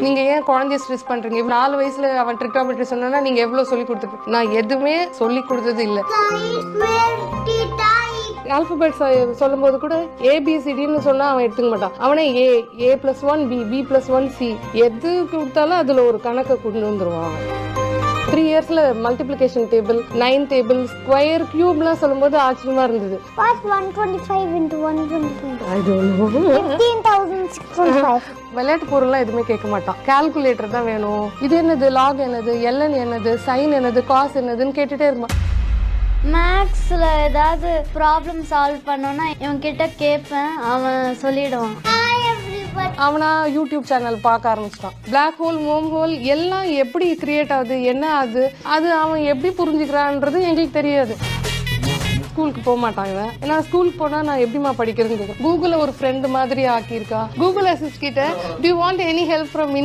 நீங்க ஏன் குழந்தைய ஸ்ட்ரெஸ் பண்றீங்க? 4 வயசுல அவன் ட்ரிக்டாமெட்ரி சொன்னா நீங்க எவ்வளவு சொல்லி கொடுத்துட்டு? நான் எதுவுமே சொல்லி கொடுத்தது இல்ல. ஆல்பபெட்ஸ் சொல்லும் போது கூட ஏபிசிடின்னு சொன்னா அவன் எடுத்துக்க மாட்டான். அவனே A+1 B, B+1 C எது கொடுத்தாலும் அதுல ஒரு கணக்கை கொண்டு வந்துருவான். 3 இயர்ஸ்ல மல்டிப்ளிகேஷன் டேபிள், 9 டேபிள், ஸ்கொயர், கியூப்லாம் சொல்லும்போது ஆச்சரியமா இருந்தது. What's 125 into 125? I don't know. 15,605. விளையாட்டு பொருள்லாம் எதுவுமே கேட்க மாட்டான். கால்குலேட்டர் தான் வேணும். இது என்னது, லாக் என்னது, எல்என் என்னது, சைன் என்னது, காஸ் என்னதுன்னு கேட்டுட்டே இருப்பான். மேக்ஸில் ஏதாவது ப்ராப்ளம் சால்வ் பண்ணோன்னா இவன் கிட்ட கேட்பேன், அவன் சொல்லிடுவான். அவனா யூடியூப் சேனல் பார்க்க ஆரம்பிச்சிட்டான். பிளாக் ஹோல், மோம் ஹோல் எல்லாம் எப்படி கிரியேட் ஆகுது, என்ன ஆகுது, அது அவன் எப்படி புரிஞ்சுக்கிறான்றது எங்களுக்கு தெரியாது. ஸ்கூலுக்கு போக மாட்டான் இவன். ஏன்னா ஸ்கூலுக்கு போனா நான் எப்படிமா படிக்கிறதுன்னு கூகுளை ஒரு ஃப்ரெண்டு மாதிரி ஆக்கியிருக்கா. கூகுள் அசிஸ்ட் கிட்ட, do you want any help from